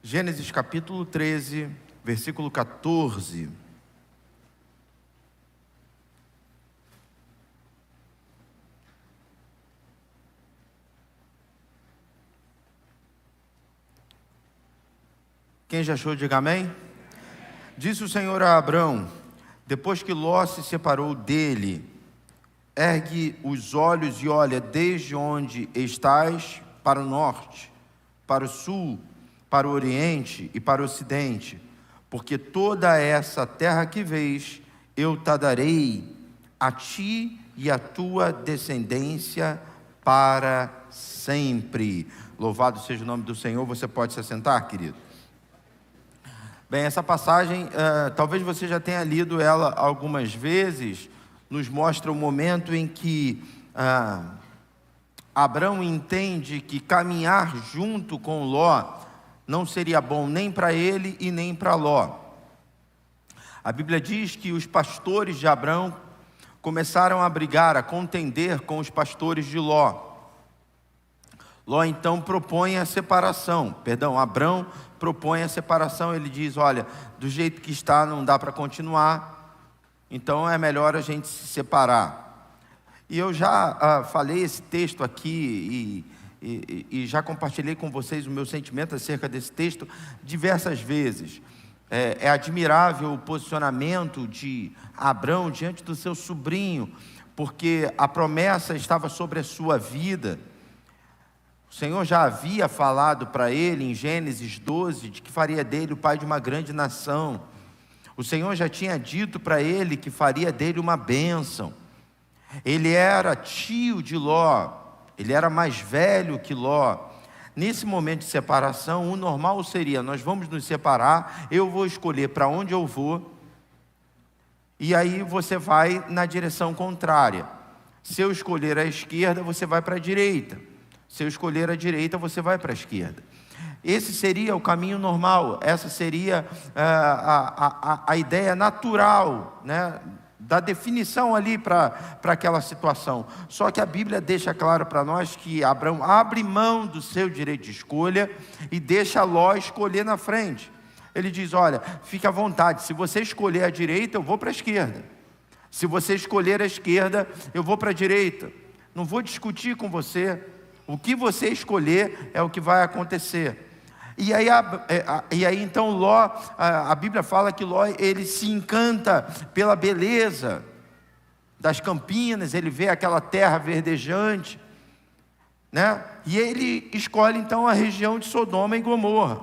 Gênesis capítulo 13, versículo 14. Quem já achou, diga amém. Disse o Senhor a Abrão, depois que Ló se separou dele: ergue os olhos e olha desde onde estás para o norte, para o sul, para o oriente e para o ocidente, porque toda essa terra que vês, eu te darei a ti e a tua descendência para sempre. Louvado seja o nome do Senhor. Você pode se assentar, querido? Bem, essa passagem, talvez você já tenha lido ela algumas vezes, nos mostra o momento em que Abrão entende que caminhar junto com Ló não seria bom nem para ele e nem para Ló. A Bíblia diz que os pastores de Abrão começaram a brigar, a contender com os pastores de Ló. Ló então propõe a separação, Abrão propõe a separação. Ele diz: olha, do jeito que está não dá para continuar, então é melhor a gente se separar. E eu já falei esse texto aqui e já compartilhei com vocês o meu sentimento acerca desse texto diversas vezes. É admirável o posicionamento de Abrão diante do seu sobrinho, porque a promessa estava sobre a sua vida. O Senhor já havia falado para ele em Gênesis 12 de que faria dele o pai de uma grande nação. O Senhor já tinha dito para ele que faria dele uma bênção. Ele era tio de Ló, ele era mais velho que Ló. Nesse momento de separação, o normal seria: nós vamos nos separar, eu vou escolher para onde eu vou, e aí você vai na direção contrária. Se eu escolher a esquerda, você vai para a direita. Se eu escolher a direita, você vai para a esquerda. Esse seria o caminho normal, essa seria a ideia natural, né, da definição ali para aquela situação. Só que a Bíblia deixa claro para nós que Abrão abre mão do seu direito de escolha e deixa Ló escolher na frente. Ele diz: olha, fique à vontade, se você escolher a direita, eu vou para a esquerda. Se você escolher a esquerda, eu vou para a direita. Não vou discutir com você. O que você escolher é o que vai acontecer. E aí então Ló, a Bíblia fala que Ló, ele se encanta pela beleza das campinas, ele vê aquela terra verdejante, né? E ele escolhe então a região de Sodoma e Gomorra.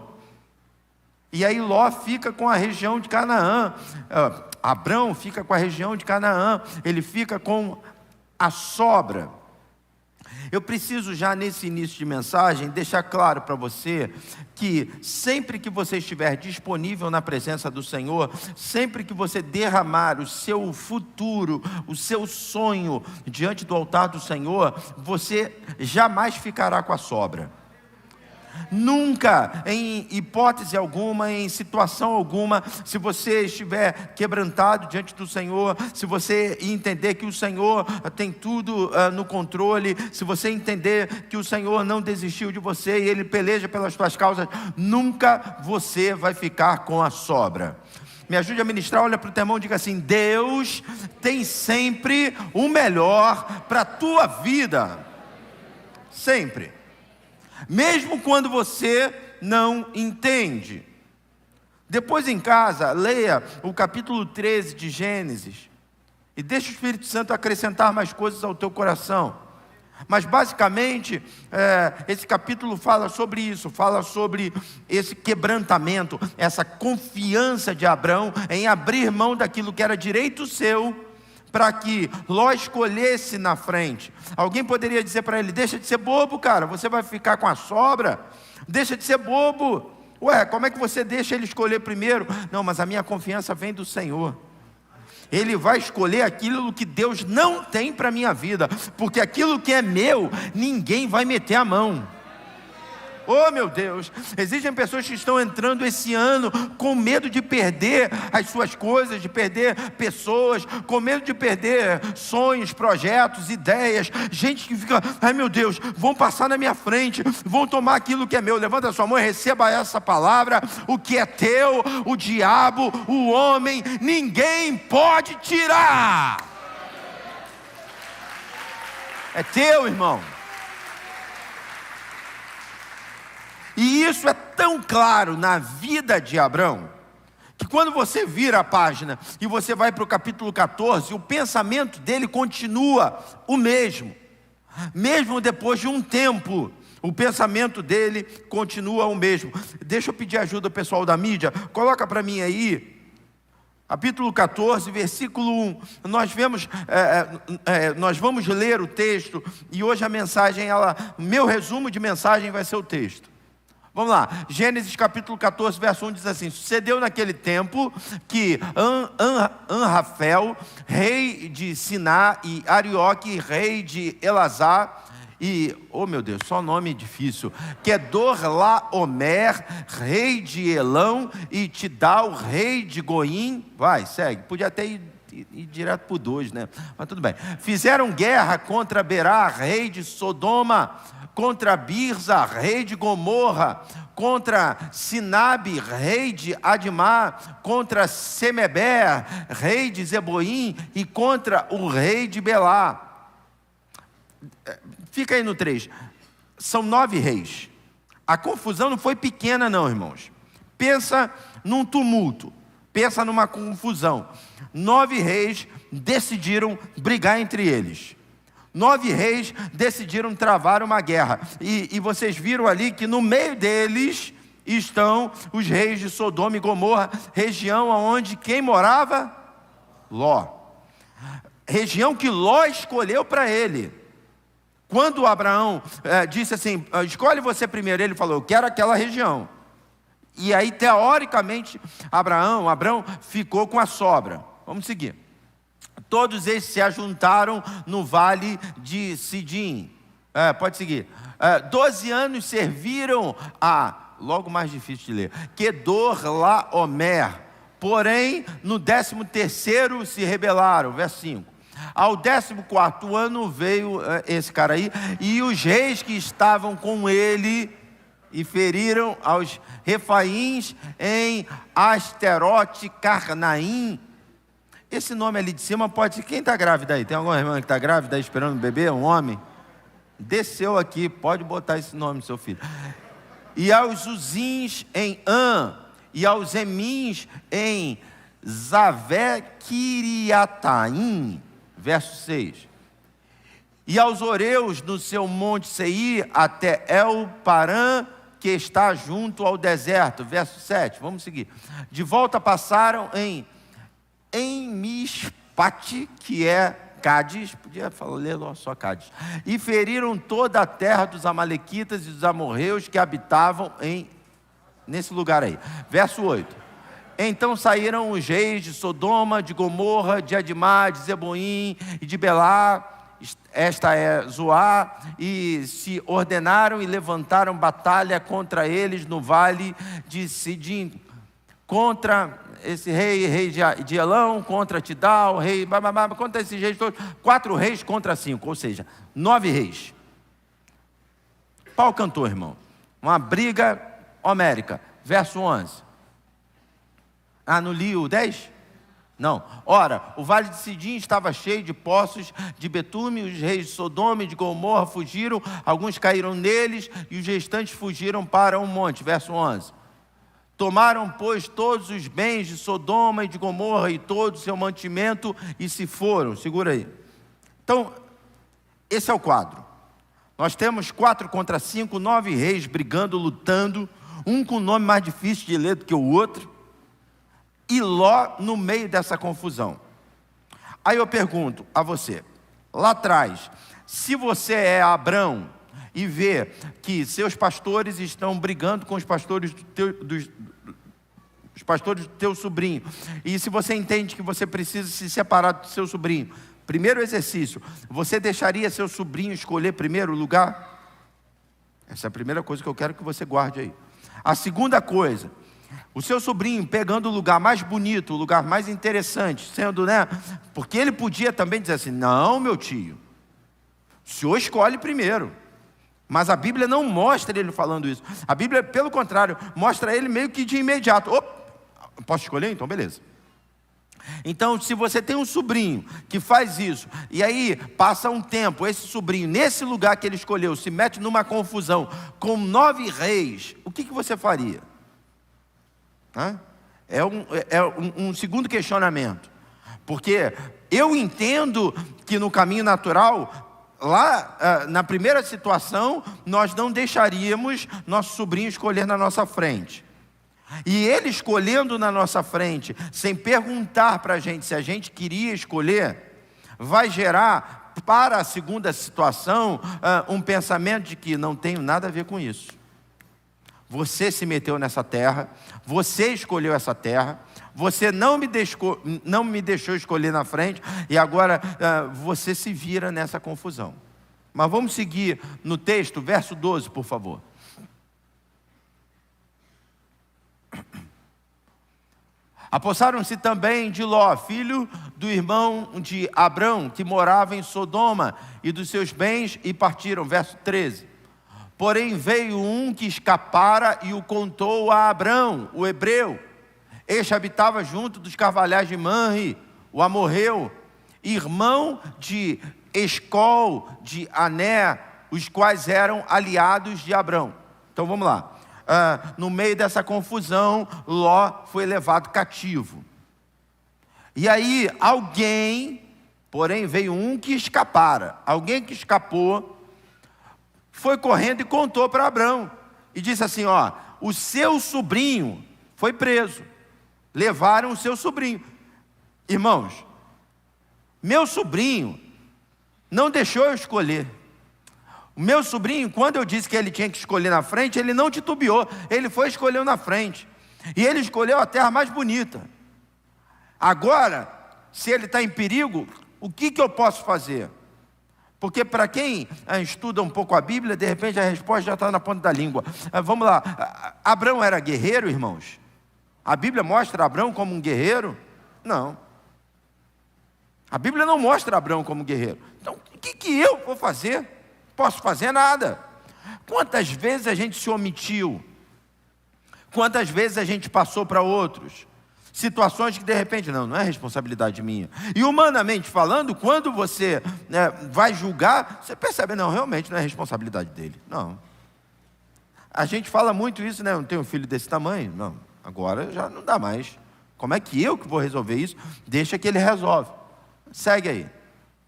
E aí Ló fica com a região de Canaã, Abrão fica com a região de Canaã, ele fica com a sobra. Eu preciso já nesse início de mensagem deixar claro para você que sempre que você estiver disponível na presença do Senhor, sempre que você derramar o seu futuro, o seu sonho diante do altar do Senhor, você jamais ficará com a sobra. Nunca, em hipótese alguma, em situação alguma, se você estiver quebrantado diante do Senhor, se você entender que o Senhor tem tudo no controle, se você entender que o Senhor não desistiu de você e Ele peleja pelas tuas causas, nunca você vai ficar com a sobra. Me ajude a ministrar, olha para o teu irmão e diga assim: Deus tem sempre o melhor para a tua vida. Sempre. Mesmo quando você não entende. Depois em casa, leia o capítulo 13 de Gênesis e deixa o Espírito Santo acrescentar mais coisas ao teu coração. Mas basicamente, esse capítulo fala sobre isso, fala sobre esse quebrantamento, essa confiança de Abrão em abrir mão daquilo que era direito seu, para que Ló escolhesse na frente. Alguém poderia dizer para ele: deixa de ser bobo, cara, você vai ficar com a sobra, deixa de ser bobo. Ué, como é que você deixa ele escolher primeiro? Não, mas a minha confiança vem do Senhor. Ele vai escolher aquilo que Deus não tem para a minha vida, porque aquilo que é meu, ninguém vai meter a mão. Oh, meu Deus, existem pessoas que estão entrando esse ano com medo de perder as suas coisas, de perder pessoas, com medo de perder sonhos, projetos, ideias. Gente que fica, ai meu Deus, vão passar na minha frente, vão tomar aquilo que é meu. Levanta a sua mão e receba essa palavra. O que é teu, o diabo, o homem, ninguém pode tirar. É teu, irmão. E isso é tão claro na vida de Abrão, que quando você vira a página e você vai para o capítulo 14, o pensamento dele continua o mesmo. Mesmo depois de um tempo, o pensamento dele continua o mesmo. Deixa eu pedir ajuda ao pessoal da mídia. Coloca para mim aí, capítulo 14, versículo 1. Nós vamos ler o texto. E hoje a mensagem, meu resumo de mensagem vai ser o texto. Vamos lá, Gênesis capítulo 14, verso 1 diz assim: sucedeu naquele tempo que Anrafel, rei de Siná, e Arioque, rei de Elazar, e, oh meu Deus, só nome difícil, Kedorlaomer, rei de Elão, e Tidal, rei de Goim, vai, segue, podia até ir direto para o 2, né? Mas tudo bem. Fizeram guerra contra Berá, rei de Sodoma, contra Birza, rei de Gomorra, contra Sinabe, rei de Admá, contra Semeber, rei de Zeboim, e contra o rei de Belá. Fica aí no 3. São 9 reis. A confusão não foi pequena não, irmãos. Pensa num tumulto. Pensa numa confusão. 9 reis decidiram brigar entre eles. 9 reis decidiram travar uma guerra. E vocês viram ali que no meio deles estão os reis de Sodoma e Gomorra, região onde quem morava? Ló. Região que Ló escolheu para ele. Quando Abraão disse assim, escolhe você primeiro, ele falou, eu quero aquela região. E aí, teoricamente, Abraão ficou com a sobra. Vamos seguir. Todos eles se ajuntaram no vale de Sidim. Pode seguir. 12 anos serviram a, logo mais difícil de ler, Kedorlaomer. Porém, no 13º se rebelaram. Verso 5. Ao 14º ano veio esse cara aí, e os reis que estavam com ele, e feriram aos refaíns em Asterote Carnaim. Esse nome ali de cima pode ser, quem está grávida aí? Tem alguma irmã que está grávida esperando um bebê, um homem? Desceu aqui, pode botar esse nome, seu filho. E aos Uzins em An, e aos Emins em Zavé-Kiriataim. Verso 6. E aos Oreus no seu monte Seir, até El-Parã, que está junto ao deserto. Verso 7, vamos seguir. De volta passaram em Mispate, que é Cádiz, podia ler só Cádiz, e feriram toda a terra dos amalequitas e dos amorreus que habitavam nesse lugar aí. Verso 8. Então saíram os reis de Sodoma, de Gomorra, de Admá, de Zeboim e de Belá, esta é Zoá, e se ordenaram e levantaram batalha contra eles no vale de Sidim, contra esse rei de Elão, contra Tidal, contra esses reis todos, 4 reis contra 5, ou seja, 9 reis. Pau cantou, irmão. Uma briga homérica. Verso 11. Não li o 10? Não. Ora, o vale de Sidim estava cheio de poços de betume, os reis de Sodoma e de Gomorra fugiram, alguns caíram neles, e os restantes fugiram para um monte. Verso 11. Tomaram, pois, todos os bens de Sodoma e de Gomorra e todo o seu mantimento e se foram. Segura aí. Então, esse é o quadro. Nós temos 4 contra 5, 9 reis brigando, lutando, um com o nome mais difícil de ler do que o outro, e Ló no meio dessa confusão. Aí eu pergunto a você, lá atrás, se você é Abrão e vê que seus pastores estão brigando com os pastores os pastores do teu sobrinho, e se você entende que você precisa se separar do seu sobrinho, primeiro exercício, você deixaria seu sobrinho escolher primeiro lugar? Essa é a primeira coisa que eu quero que você guarde aí. A segunda coisa, o seu sobrinho pegando o lugar mais bonito, o lugar mais interessante, sendo, porque ele podia também dizer assim: não, meu tio, o senhor escolhe primeiro. Mas a Bíblia não mostra ele falando isso. A Bíblia, pelo contrário, mostra ele meio que de imediato. Posso escolher? Então beleza. Então, se você tem um sobrinho que faz isso, e aí passa um tempo, esse sobrinho, nesse lugar que ele escolheu, se mete numa confusão com 9 reis, o que você faria? É um segundo questionamento. Porque eu entendo que no caminho natural, lá na primeira situação, nós não deixaríamos nosso sobrinho escolher na nossa frente. E ele escolhendo na nossa frente, sem perguntar para a gente se a gente queria escolher, vai gerar para a segunda situação um pensamento de que não tenho nada a ver com isso. Você se meteu nessa terra, você escolheu essa terra, você não me deixou escolher na frente, e agora você se vira nessa confusão. Mas vamos seguir no texto, verso 12, por favor. Apossaram-se também de Ló, filho do irmão de Abrão, que morava em Sodoma, e dos seus bens, e partiram. Verso 13. Porém veio um que escapara e o contou a Abrão, o hebreu. Este habitava junto dos carvalhais de Manre, o amorreu, irmão de Escol, de Ané, os quais eram aliados de Abrão. Então vamos lá. No meio dessa confusão, Ló foi levado cativo. E aí porém veio um que escapara. Alguém que escapou, foi correndo e contou para Abrão. E disse assim: o seu sobrinho foi preso. Levaram o seu sobrinho. Irmãos, meu sobrinho não deixou eu escolher. O meu sobrinho, quando eu disse que ele tinha que escolher na frente, ele não titubeou, ele foi e escolheu na frente. E ele escolheu a terra mais bonita. Agora, se ele está em perigo, o que eu posso fazer? Porque para quem estuda um pouco a Bíblia, de repente a resposta já está na ponta da língua. Vamos lá, Abrão era guerreiro, irmãos? A Bíblia mostra Abrão como um guerreiro? Não. A Bíblia não mostra Abrão como guerreiro. Então, o que eu vou fazer? Posso fazer nada. Quantas vezes a gente se omitiu? Quantas vezes a gente passou para outros? Situações que de repente, não é responsabilidade minha. E humanamente falando, quando você vai julgar, você percebe, não, realmente não é responsabilidade dele. Não. A gente fala muito isso, não tenho um filho desse tamanho. Não, agora já não dá mais. Como é que eu que vou resolver isso? Deixa que ele resolve. Segue aí,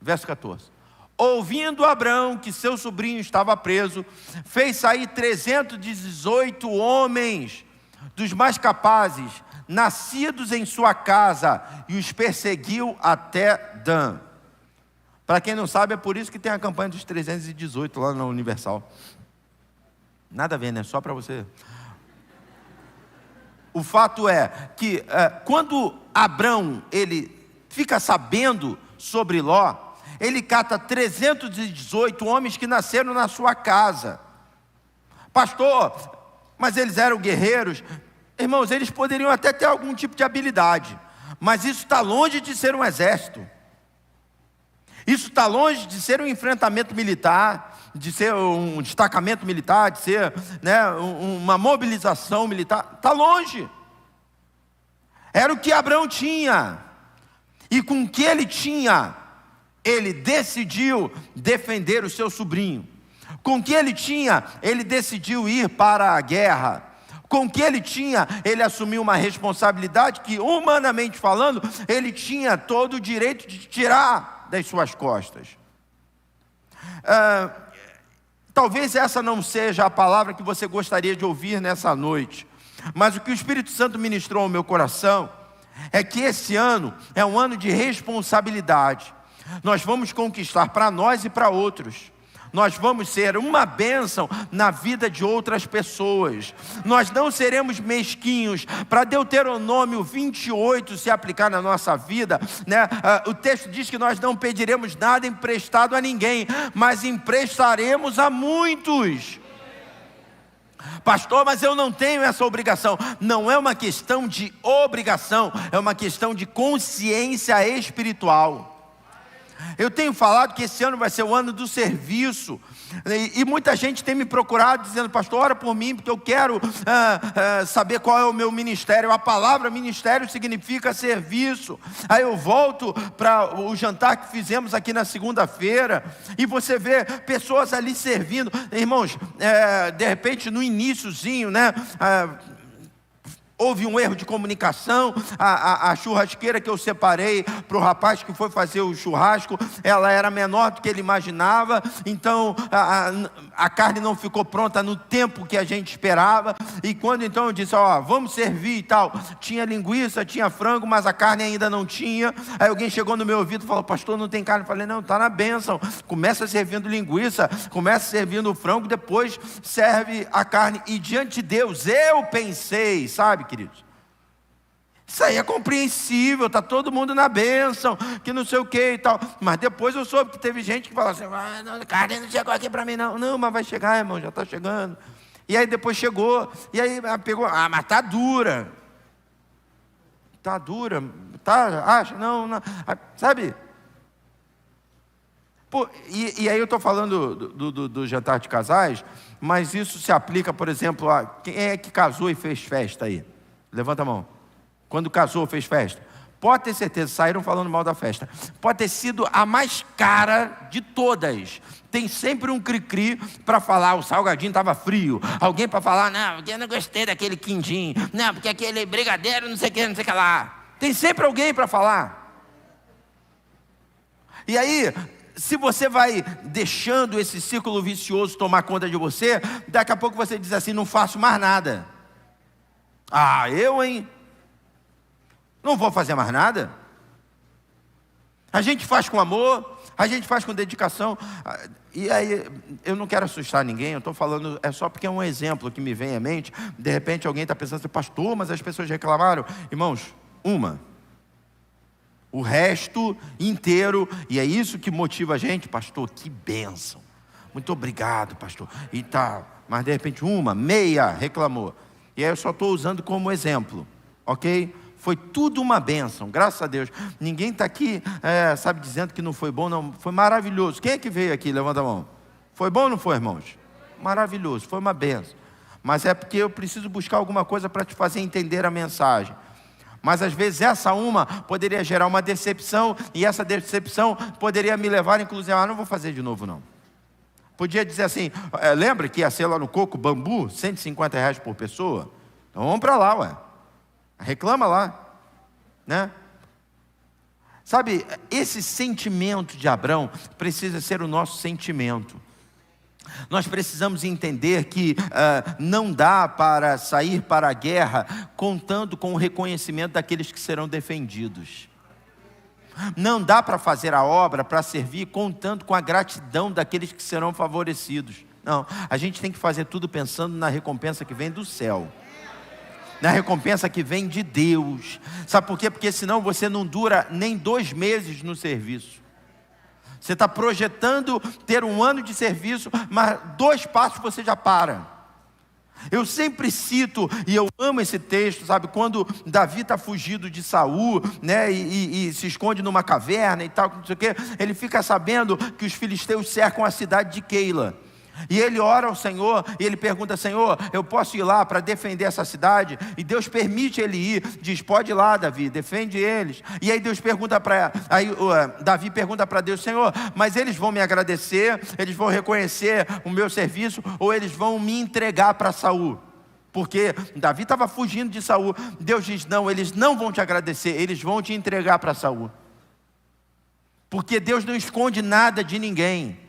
verso 14. Ouvindo Abrão que seu sobrinho estava preso, fez sair 318 homens dos mais capazes, nascidos em sua casa, e os perseguiu até Dan. Para quem não sabe, é por isso que tem a campanha dos 318 lá na Universal. Nada a ver, né? Só para você. O fato é que quando Abrão ele fica sabendo sobre Ló, ele cata 318 homens que nasceram na sua casa. Pastor, mas eles eram guerreiros. Irmãos, eles poderiam até ter algum tipo de habilidade, mas isso está longe de ser um exército. Isso está longe de ser um enfrentamento militar, de ser um destacamento militar, de ser uma mobilização militar. Está longe. Era o que Abrão tinha. E com o que ele tinha, ele decidiu defender o seu sobrinho. Com o que ele tinha, ele decidiu ir para a guerra. Com o que ele tinha, ele assumiu uma responsabilidade que, humanamente falando, ele tinha todo o direito de tirar das suas costas. Talvez essa não seja a palavra que você gostaria de ouvir nessa noite, mas o que o Espírito Santo ministrou ao meu coração é que esse ano é um ano de responsabilidade. Nós vamos conquistar para nós e para outros. Nós vamos ser uma bênção na vida de outras pessoas. Nós não seremos mesquinhos. Para Deuteronômio 28 se aplicar na nossa vida, o texto diz que nós não pediremos nada emprestado a ninguém, mas emprestaremos a muitos. Pastor, mas eu não tenho essa obrigação. Não é uma questão de obrigação, é uma questão de consciência espiritual. Eu tenho falado que esse ano vai ser o ano do serviço, e muita gente tem me procurado dizendo: pastor, ora por mim, porque eu quero saber qual é o meu ministério. A palavra ministério significa serviço. Aí eu volto para o jantar que fizemos aqui na segunda-feira, e você vê pessoas ali servindo. Irmãos, de repente no iniciozinho, né, houve um erro de comunicação. A churrasqueira que eu separei para o rapaz que foi fazer o churrasco, ela era menor do que ele imaginava. Então a carne não ficou pronta no tempo que a gente esperava. E quando então eu disse: ó, vamos servir e tal, tinha linguiça, tinha frango, mas a carne ainda não tinha. Aí alguém chegou no meu ouvido e falou: pastor, não tem carne? Eu falei: não, está na bênção. Começa servindo linguiça, começa servindo o frango, depois serve a carne. E diante de Deus eu pensei, sabe, queridos, isso aí é compreensível, está todo mundo na bênção, que não sei o que e tal. Mas depois eu soube que teve gente que falou assim: a carne não chegou aqui para mim não. Não, mas vai chegar, irmão, já está chegando. E aí depois chegou, e aí ela pegou: mas está dura. Está dura, tá, acha? Não, sabe? Pô, e aí eu estou falando do jantar de casais, mas isso se aplica, por exemplo, a quem é que casou e fez festa aí? Levanta a mão. Quando casou, fez festa. Pode ter certeza, saíram falando mal da festa. Pode ter sido a mais cara de todas. Tem sempre um cri-cri para falar: o salgadinho estava frio. Alguém para falar: não, porque eu não gostei daquele quindim. Não, porque aquele brigadeiro não sei o que, não sei o que lá. Tem sempre alguém para falar. E aí, se você vai deixando esse círculo vicioso tomar conta de você, daqui a pouco você diz assim: não faço mais nada. Eu, hein? Não vou fazer mais nada. A gente faz com amor, a gente faz com dedicação. E aí, eu não quero assustar ninguém, eu estou falando, é só porque é um exemplo que me vem à mente. De repente alguém está pensando assim: pastor, mas as pessoas reclamaram. Irmãos, o resto inteiro, e é isso que motiva a gente. Pastor, que bênção, muito obrigado, pastor. E tá, mas de repente meia reclamou. E aí eu só estou usando como exemplo, ok? Foi tudo uma bênção, graças a Deus. Ninguém está aqui, sabe, dizendo que não foi bom, não. Foi maravilhoso. Quem é que veio aqui? Levanta a mão. Foi bom ou não foi, irmãos? Maravilhoso, foi uma bênção. Mas é porque eu preciso buscar alguma coisa para te fazer entender a mensagem. Mas às vezes essa poderia gerar uma decepção, e essa decepção poderia me levar, inclusive, não vou fazer de novo não. Podia dizer assim: lembra que ia ser lá no Coco Bambu, R$150 por pessoa? Então vamos para lá, ué. Reclama lá, né? Sabe, esse sentimento de Abrão precisa ser o nosso sentimento. Nós precisamos entender que não dá para sair para a guerra contando com o reconhecimento daqueles que serão defendidos. Não dá para fazer a obra, para servir, contando com a gratidão daqueles que serão favorecidos. Não, a gente tem que fazer tudo pensando na recompensa que vem do céu, na recompensa que vem de Deus. Sabe por quê? Porque senão você não dura nem 2 meses no serviço. Você está projetando ter 1 ano de serviço, mas 2 passos você já para. Eu sempre cito, e eu amo esse texto, sabe, quando Davi está fugido de Saul, né, e se esconde numa caverna e tal, não sei o quê, ele fica sabendo que os filisteus cercam a cidade de Keila. E ele ora ao Senhor, e ele pergunta: Senhor, eu posso ir lá para defender essa cidade? E Deus permite ele ir, diz: pode ir lá, Davi, defende eles. E aí Davi pergunta para Deus: Senhor, mas eles vão me agradecer, eles vão reconhecer o meu serviço, ou eles vão me entregar para Saul? Porque Davi estava fugindo de Saul. Deus diz: não, eles não vão te agradecer, eles vão te entregar para Saul. Porque Deus não esconde nada de ninguém.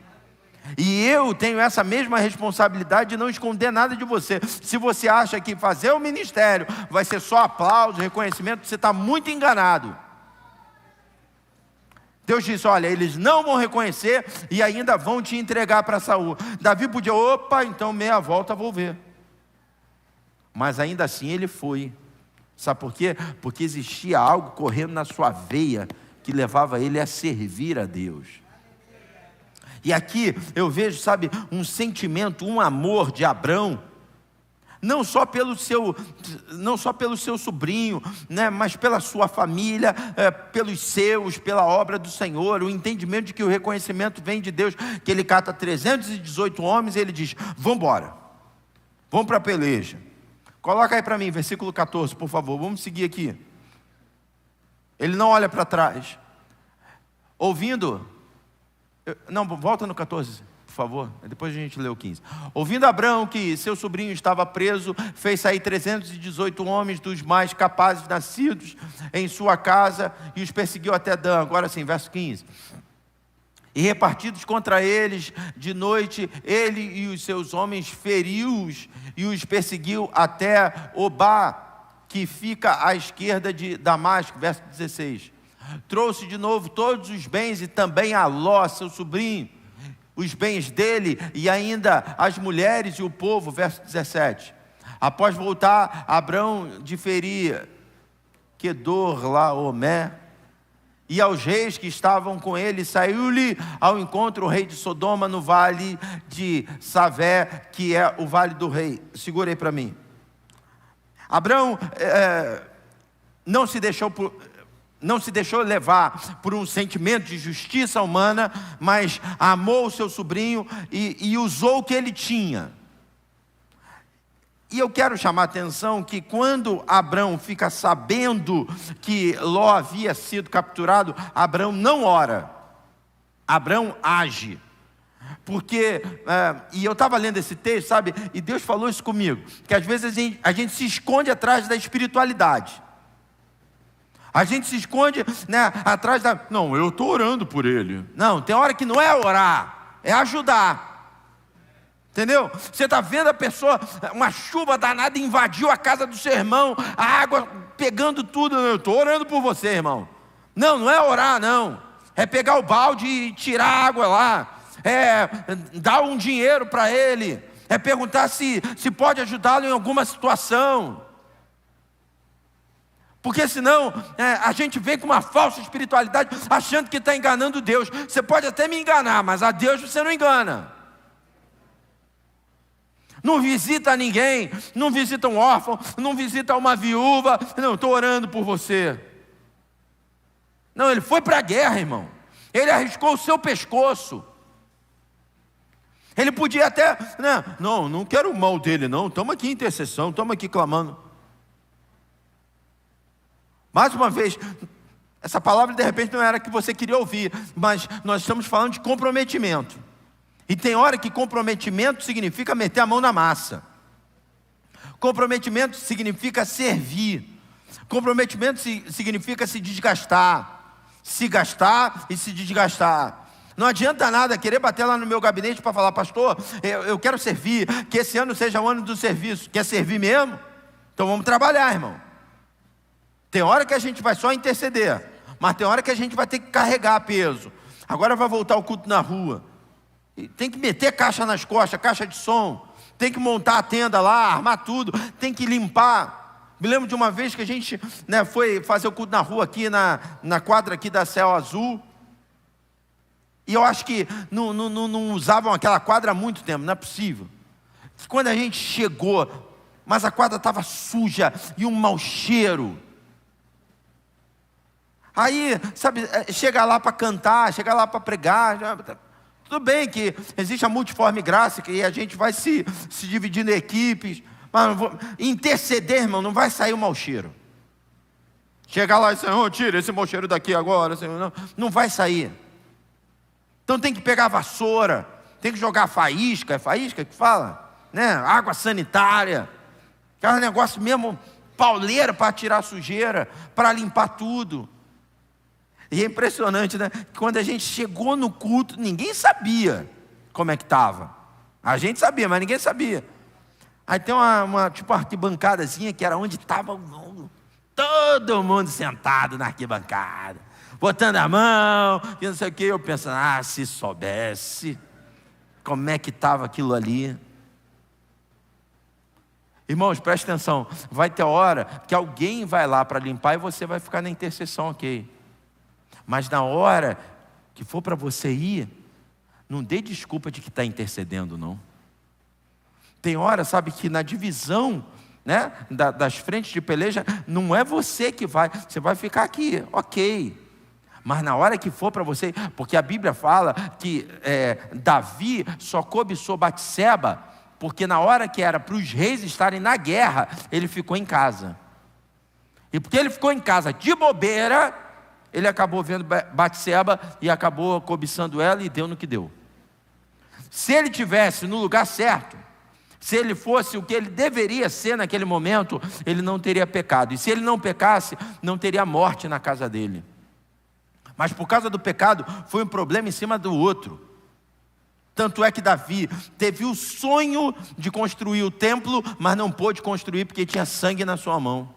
E eu tenho essa mesma responsabilidade de não esconder nada de você. Se você acha que fazer o ministério vai ser só aplauso, reconhecimento, você está muito enganado. Deus disse: olha, eles não vão reconhecer e ainda vão te entregar para Saul. Davi podia: então meia volta vou ver. Mas ainda assim ele foi. Sabe por quê? Porque existia algo correndo na sua veia que levava ele a servir a Deus. E aqui eu vejo, sabe, um sentimento, um amor de Abrão, não só pelo seu sobrinho, né, mas pela sua família, pelos seus, pela obra do Senhor, o entendimento de que o reconhecimento vem de Deus, que ele cata 318 homens e ele diz: vamos embora, vamos para a peleja. Coloca aí para mim, versículo 14, por favor, vamos seguir aqui. Ele não olha para trás. Volta no 14, por favor, depois a gente lê o 15. Ouvindo Abrão que seu sobrinho estava preso, fez sair 318 homens dos mais capazes nascidos em sua casa e os perseguiu até Dan. Agora sim, verso 15. E repartidos contra eles de noite, ele e os seus homens feriu-os e os perseguiu até Obá, que fica à esquerda de Damasco. Verso 16. Trouxe de novo todos os bens e também a Ló, seu sobrinho, os bens dele e ainda as mulheres e o povo. Verso 17. Após voltar Abrão de ferir Quedorlaomé e aos reis que estavam com ele, saiu-lhe ao encontro o rei de Sodoma no vale de Savé, que é o vale do rei. Segura aí para mim. Abrão não se deixou levar por um sentimento de justiça humana, mas amou o seu sobrinho e usou o que ele tinha. E eu quero chamar a atenção que quando Abrão fica sabendo que Ló havia sido capturado, Abrão não ora, Abrão age. Porque, e eu estava lendo esse texto, sabe, e Deus falou isso comigo, que às vezes a gente se esconde atrás da espiritualidade. A gente se esconde, né, atrás da... Não, eu estou orando por ele. Não, tem hora que não é orar, é ajudar. Entendeu? Você está vendo a pessoa, uma chuva danada invadiu a casa do seu irmão, a água pegando tudo. Eu estou orando por você, irmão. Não, não é orar, não. É pegar o balde e tirar a água lá. É dar um dinheiro para ele. É perguntar se pode ajudá-lo em alguma situação. Porque senão a gente vem com uma falsa espiritualidade, achando que está enganando Deus. Você pode até me enganar, mas a Deus você não engana. Não visita ninguém, não visita um órfão, não visita uma viúva. Não, estou orando por você. Não, ele foi para a guerra, irmão. Ele arriscou o seu pescoço. Ele podia até... Não quero o mal dele, não. Estamos aqui em intercessão, estamos aqui clamando. Mais uma vez, essa palavra de repente não era a que você queria ouvir, mas nós estamos falando de comprometimento. E tem hora que comprometimento significa meter a mão na massa. Comprometimento significa servir. Comprometimento significa se desgastar. Se gastar e se desgastar. Não adianta nada querer bater lá no meu gabinete para falar: pastor, eu quero servir, que esse ano seja o ano do serviço. Quer servir mesmo? Então vamos trabalhar, irmão. Tem hora que a gente vai só interceder, mas tem hora que a gente vai ter que carregar peso. Agora vai voltar o culto na rua. E tem que meter caixa nas costas, caixa de som. Tem que montar a tenda lá, armar tudo. Tem que limpar. Me lembro de uma vez que a gente foi fazer o culto na rua aqui, na quadra aqui da Céu Azul. E eu acho que não usavam aquela quadra há muito tempo, não é possível. Quando a gente chegou, mas a quadra estava suja e um mau cheiro. Aí, sabe, chega lá para cantar, chega lá para pregar. Tudo bem que existe a multiforme graça, que a gente vai se dividindo em equipes. Mas interceder, irmão, não vai sair o mau cheiro. Chegar lá e dizer: oh, tira esse mau cheiro daqui agora. Senhor. Não vai sair. Então tem que pegar a vassoura, tem que jogar faísca, é faísca que fala? Né? Água sanitária. Aquele negócio mesmo, pauleira para tirar a sujeira, para limpar tudo. E é impressionante, né? Quando a gente chegou no culto, ninguém sabia como é que estava. A gente sabia, mas ninguém sabia. Aí tem uma tipo arquibancadazinha, que era onde estava todo mundo sentado na arquibancada, botando a mão, e não sei o que. Eu pensando: se soubesse como é que estava aquilo ali. Irmãos, preste atenção. Vai ter hora que alguém vai lá para limpar e você vai ficar na intercessão, ok. Mas na hora que for para você ir, não dê desculpa de que está intercedendo, não. Tem hora, sabe, que na divisão, né, das frentes de peleja, não é você que você vai ficar aqui, ok. Mas na hora que for para você, porque a Bíblia fala que Davi só cobiçou Batseba, porque na hora que era para os reis estarem na guerra, ele ficou em casa. E porque ele ficou em casa de bobeira, ele acabou vendo Batseba e acabou cobiçando ela e deu no que deu. Se ele tivesse no lugar certo, se ele fosse o que ele deveria ser naquele momento, ele não teria pecado. E se ele não pecasse, não teria morte na casa dele. Mas por causa do pecado, foi um problema em cima do outro. Tanto é que Davi teve o sonho de construir o templo, mas não pôde construir porque tinha sangue na sua mão.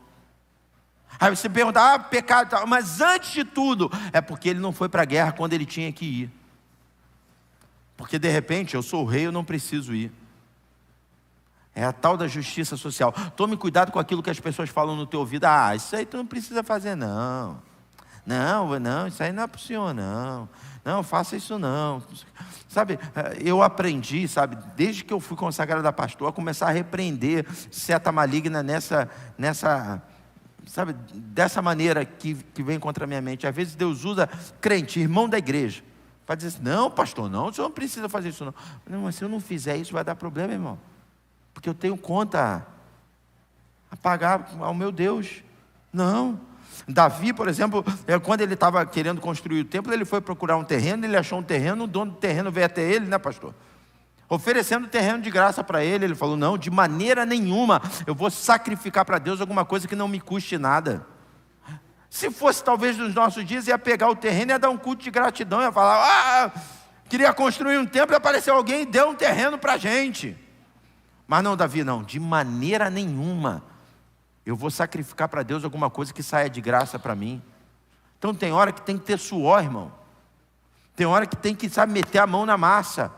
Aí você pergunta, pecado, mas antes de tudo, é porque ele não foi para a guerra quando ele tinha que ir. Porque de repente, eu sou o rei, eu não preciso ir. É a tal da justiça social. Tome cuidado com aquilo que as pessoas falam no teu ouvido. Isso aí tu não precisa fazer não. Não, isso aí não é para o senhor não. Não, faça isso não. Sabe, eu aprendi, sabe, desde que eu fui consagrado a pastor, a começar a repreender seta maligna nessa sabe, dessa maneira que vem contra a minha mente. Às vezes Deus usa crente, irmão da igreja, para dizer assim, não pastor, não, o senhor não precisa fazer isso não. Não, mas se eu não fizer isso vai dar problema, irmão. Porque eu tenho conta a pagar ao meu Deus. Não. Davi, por exemplo, quando ele estava querendo construir o templo, ele foi procurar um terreno, ele achou um terreno, o dono do terreno veio até ele, né pastor? Oferecendo terreno de graça para ele, ele falou, não, de maneira nenhuma, eu vou sacrificar para Deus alguma coisa que não me custe nada. Se fosse talvez nos nossos dias, ia pegar o terreno e ia dar um culto de gratidão, ia falar, queria construir um templo, e apareceu alguém e deu um terreno para a gente. Mas não, Davi, não, de maneira nenhuma, eu vou sacrificar para Deus alguma coisa que saia de graça para mim. Então tem hora que tem que ter suor, irmão. Tem hora que tem que, sabe, meter a mão na massa.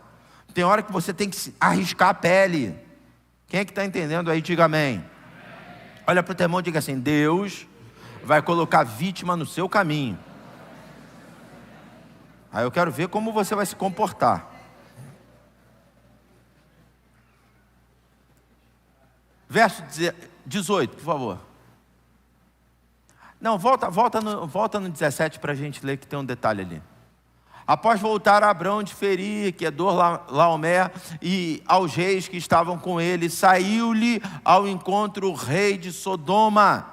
Tem hora que você tem que arriscar a pele. Quem é que está entendendo aí, diga amém. Olha para o teu irmão e diga assim, Deus vai colocar vítima no seu caminho. Aí eu quero ver como você vai se comportar. Verso 18, por favor. Não, volta no 17 para a gente ler, que tem um detalhe ali. Após voltar a Abrão de ferir Quedorlaomer e aos reis que estavam com ele, saiu-lhe ao encontro o rei de Sodoma.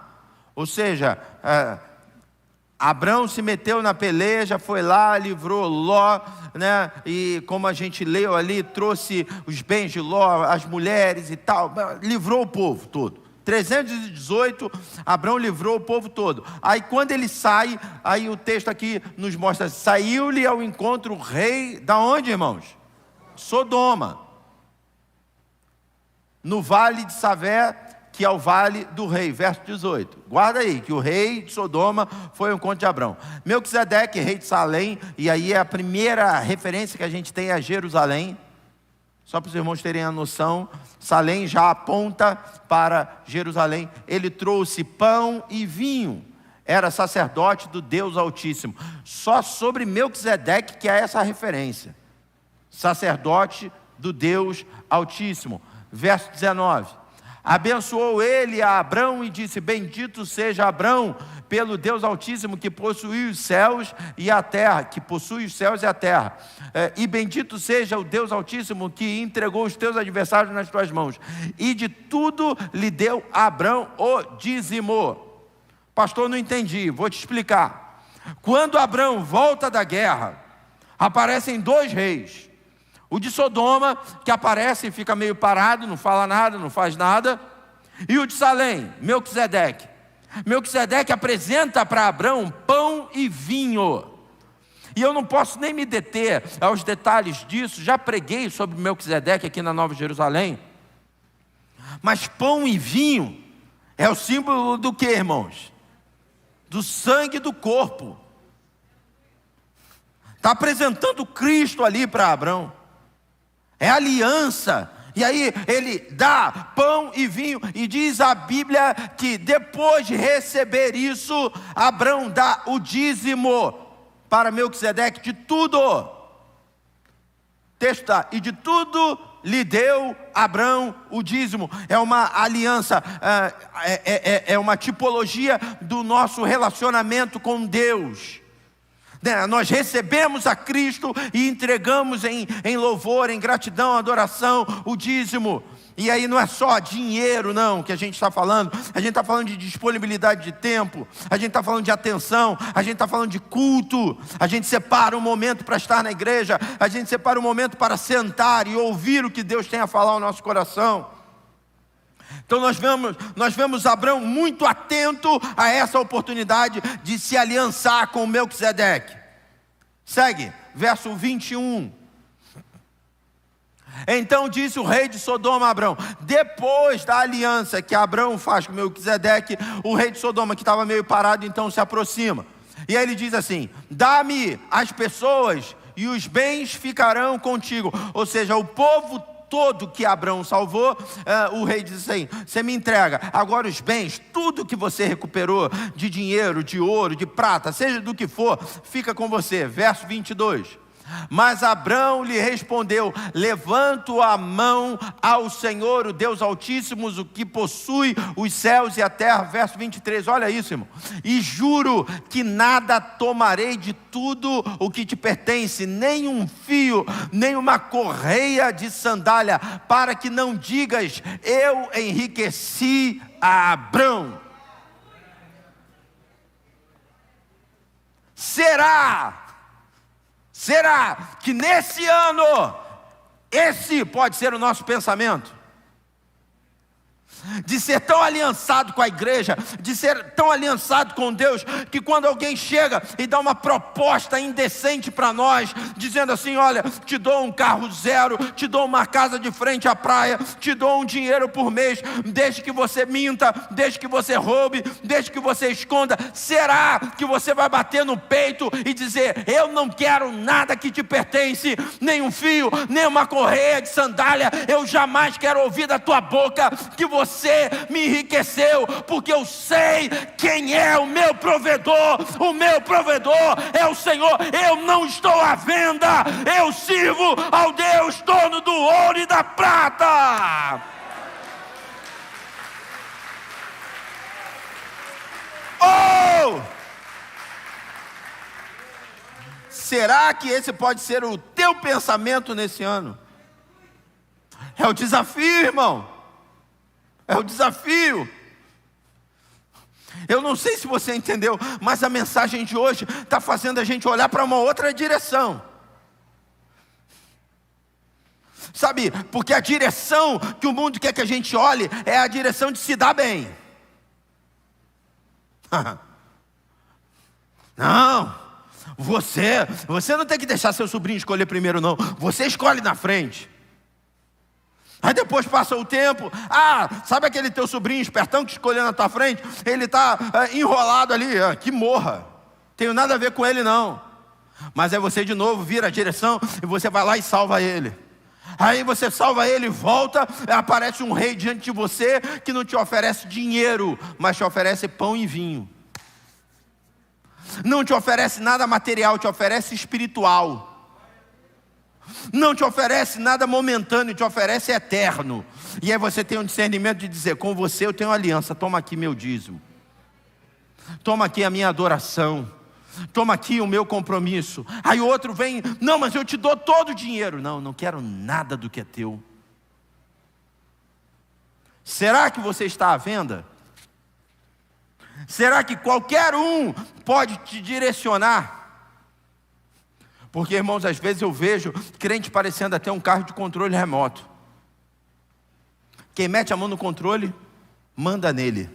Ou seja, Abrão se meteu na peleja, foi lá, livrou Ló, né? E como a gente leu ali, trouxe os bens de Ló, as mulheres e tal, livrou o povo todo. 318, Abrão livrou o povo todo. Aí quando ele sai, aí o texto aqui nos mostra, saiu-lhe ao encontro o rei, da onde, irmãos? Sodoma. No vale de Savé, que é o vale do rei, verso 18. Guarda aí, que o rei de Sodoma foi ao encontro de Abrão. Melquisedeque, rei de Salém, e aí a primeira referência que a gente tem é Jerusalém. Só para os irmãos terem a noção, Salém já aponta para Jerusalém. Ele trouxe pão e vinho. Era sacerdote do Deus Altíssimo. Só sobre Melquisedeque que é essa referência. Sacerdote do Deus Altíssimo. Verso 19. Abençoou ele a Abrão e disse, bendito seja Abrão pelo Deus Altíssimo que possui os céus e a terra, e bendito seja o Deus Altíssimo que entregou os teus adversários nas tuas mãos, e de tudo lhe deu a Abrão o dízimo. Pastor, não entendi, vou te explicar. Quando Abrão volta da guerra, aparecem dois reis. O de Sodoma, que aparece e fica meio parado, não fala nada, não faz nada. E o de Salém, Melquisedeque. Melquisedeque apresenta para Abrão pão e vinho. E eu não posso nem me deter aos detalhes disso. Já preguei sobre Melquisedeque aqui na Nova Jerusalém. Mas pão e vinho é o símbolo do que, irmãos? Do sangue do corpo. Está apresentando Cristo ali para Abrão. É aliança. E aí ele dá pão e vinho. E diz a Bíblia que depois de receber isso, Abrão dá o dízimo para Melquisedeque de tudo. Texto está, e de tudo lhe deu Abrão o dízimo. É uma aliança, é uma tipologia do nosso relacionamento com Deus. Nós recebemos a Cristo e entregamos em louvor, em gratidão, adoração, o dízimo. E aí não é só dinheiro não que a gente está falando. A gente está falando de disponibilidade de tempo. A gente está falando de atenção. A gente está falando de culto. A gente separa um momento para estar na igreja. A gente separa um momento para sentar e ouvir o que Deus tem a falar ao nosso coração. Então nós vemos Abrão muito atento a essa oportunidade de se aliançar com Melquisedeque. Segue, verso 21. Então disse o rei de Sodoma a Abrão, depois da aliança que Abrão faz com Melquisedeque, o rei de Sodoma, que estava meio parado, então se aproxima. E aí ele diz assim, dá-me as pessoas e os bens ficarão contigo. Ou seja, o povo todo que Abrão salvou, o rei diz assim, você me entrega, agora os bens, tudo que você recuperou, de dinheiro, de ouro, de prata, seja do que for, fica com você. Verso 22. Mas Abrão lhe respondeu, levanto a mão ao Senhor, o Deus Altíssimo, o que possui os céus e a terra. Verso 23, olha isso, irmão. E juro que nada tomarei de tudo o que te pertence, nem um fio, nem uma correia de sandália, para que não digas, eu enriqueci a Abrão. Será que nesse ano, esse pode ser o nosso pensamento? De ser tão aliançado com a igreja, de ser tão aliançado com Deus, que quando alguém chega e dá uma proposta indecente para nós, dizendo assim, olha, te dou um carro zero, te dou uma casa de frente à praia, te dou um dinheiro por mês, desde que você minta, desde que você roube, desde que você esconda, será que você vai bater no peito e dizer, eu não quero nada que te pertence, nem um fio, nem uma correia de sandália, eu jamais quero ouvir da tua boca que você me enriqueceu, porque eu sei quem é o meu provedor é o Senhor, eu não estou à venda, eu sirvo ao Deus dono do ouro e da prata. Oh! Será que esse pode ser o teu pensamento nesse ano? É o desafio, irmão. É o desafio. Eu não sei se você entendeu, mas a mensagem de hoje está fazendo a gente olhar para uma outra direção. Sabe, porque a direção que o mundo quer que a gente olhe é a direção de se dar bem. Não, você não tem que deixar seu sobrinho escolher primeiro não, você escolhe na frente. Aí depois passa o tempo, sabe aquele teu sobrinho espertão que escolheu na tua frente? Ele está enrolado ali, que morra, tenho nada a ver com ele não. Mas aí você de novo vira a direção e você vai lá e salva ele. Aí você salva ele, volta, aparece um rei diante de você que não te oferece dinheiro, mas te oferece pão e vinho. Não te oferece nada material, te oferece espiritual. Não te oferece nada momentâneo, te oferece eterno. E aí você tem um discernimento de dizer, com você eu tenho aliança, toma aqui meu dízimo, toma aqui a minha adoração, toma aqui o meu compromisso. Aí o outro vem, não, mas eu te dou todo o dinheiro. Não quero nada do que é teu. Será que você está à venda? Será que qualquer um pode te direcionar? Porque, irmãos, às vezes eu vejo crente parecendo até um carro de controle remoto. Quem mete a mão no controle, manda nele.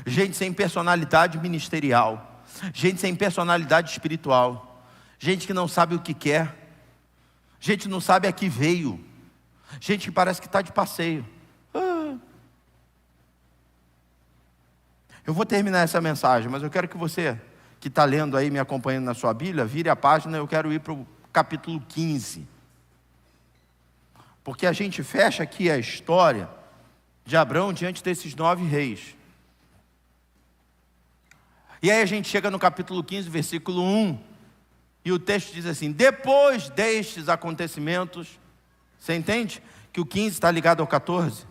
Gente sem personalidade ministerial. Gente sem personalidade espiritual. Gente que não sabe o que quer. Gente que não sabe a que veio. Gente que parece que está de passeio. Eu vou terminar essa mensagem, mas eu quero que você que está lendo aí, me acompanhando na sua Bíblia, vire a página, eu quero ir para o capítulo 15. Porque a gente fecha aqui a história de Abrão diante desses 9 reis. E aí a gente chega no capítulo 15, versículo 1, e o texto diz assim, depois destes acontecimentos, Você entende que o 15 está ligado ao 14?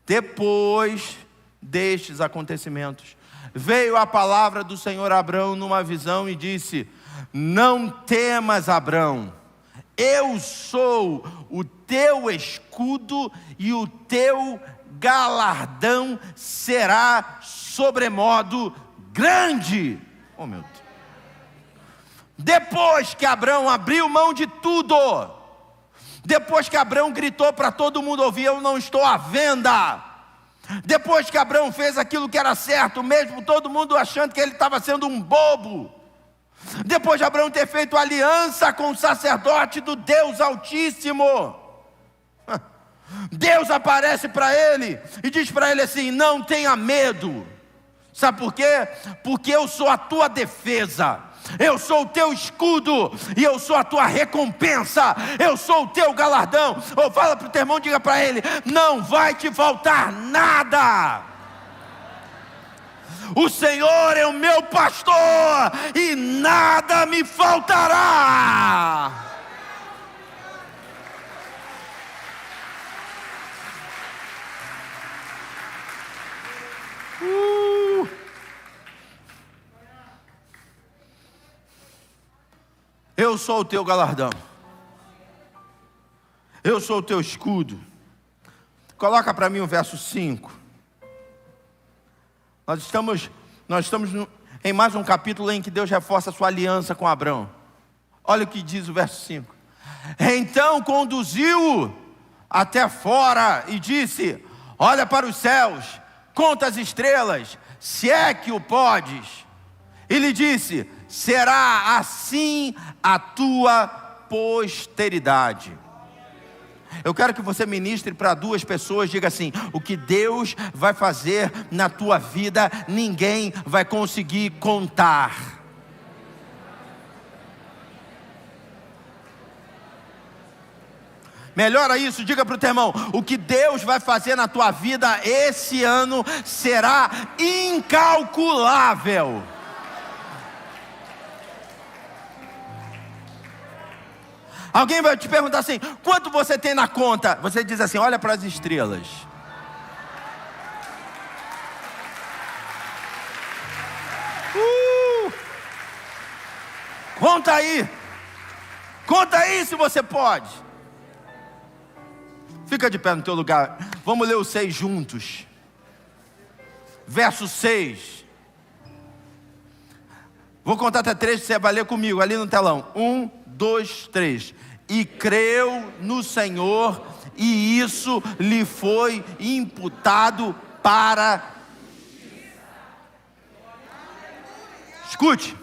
Depois destes acontecimentos, veio a palavra do Senhor a Abrão numa visão e disse: não temas, Abrão, eu sou o teu escudo e o teu galardão será sobremodo grande. Oh, meu Deus. Depois que Abrão abriu mão de tudo, depois que Abrão gritou para todo mundo ouvir: eu não estou à venda. Depois que Abrão fez aquilo que era certo, mesmo todo mundo achando que ele estava sendo um bobo. Depois de Abrão ter feito aliança com o sacerdote do Deus Altíssimo, Deus aparece para ele e diz para ele assim: não tenha medo. Sabe por quê? Porque eu sou a tua defesa, eu sou o teu escudo e eu sou a tua recompensa, eu sou o teu galardão. Ou fala para o teu irmão, diga para ele: não vai te faltar nada. O Senhor é o meu pastor e nada me faltará. Eu sou o teu galardão, eu sou o teu escudo. Coloca para mim o verso 5. Nós estamos em mais um capítulo em que Deus reforça a sua aliança com Abrão. Olha o que diz o verso 5. Então conduziu-o até fora e disse: olha para os céus, conta as estrelas, se é que o podes. E lhe disse: será assim a tua posteridade. Eu quero que você ministre para duas pessoas, diga assim: o que Deus vai fazer na tua vida, ninguém vai conseguir contar. Melhora isso, diga para o teu irmão: o que Deus vai fazer na tua vida esse ano será incalculável. Alguém vai te perguntar assim: quanto você tem na conta? Você diz assim: olha para as estrelas. Conta aí. Conta aí se você pode. Fica de pé no teu lugar. Vamos ler o 6 juntos. Verso 6. Vou contar até 3, você vai ler comigo ali no telão. 1, 2, 3. E creu no Senhor, e isso lhe foi imputado para... Escute.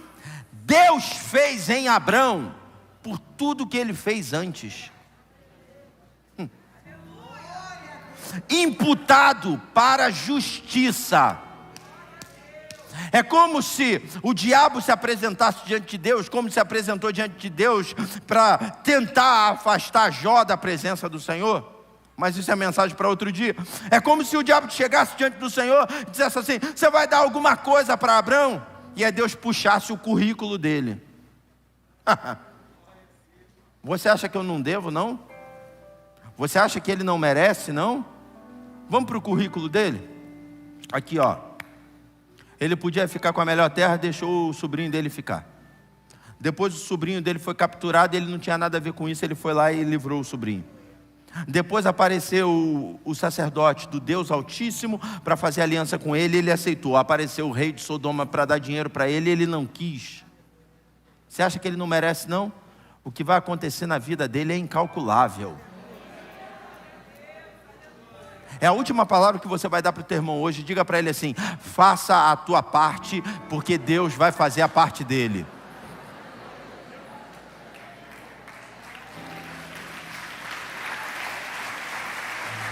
Deus fez em Abrão por tudo que ele fez antes. Imputado para a justiça. É como se o diabo se apresentasse diante de Deus, como se apresentou diante de Deus para tentar afastar Jó da presença do Senhor. Mas isso é mensagem para outro dia. É como se o diabo chegasse diante do Senhor e dissesse assim: você vai dar alguma coisa para Abrão? E aí Deus puxasse o currículo dele. Você acha que eu não devo, não? Você acha que ele não merece, não? Vamos para o currículo dele? Aqui, ó. Ele podia ficar com a melhor terra, deixou o sobrinho dele ficar. Depois o sobrinho dele foi capturado, ele não tinha nada a ver com isso, ele foi lá e livrou o sobrinho. Depois apareceu o sacerdote do Deus Altíssimo para fazer aliança com ele, ele aceitou. Apareceu o rei de Sodoma para dar dinheiro para ele, ele não quis. Você acha que ele não merece, não? O que vai acontecer na vida dele é incalculável. É a última palavra que você vai dar para o teu irmão hoje. Diga para ele assim: faça a tua parte, porque Deus vai fazer a parte dele.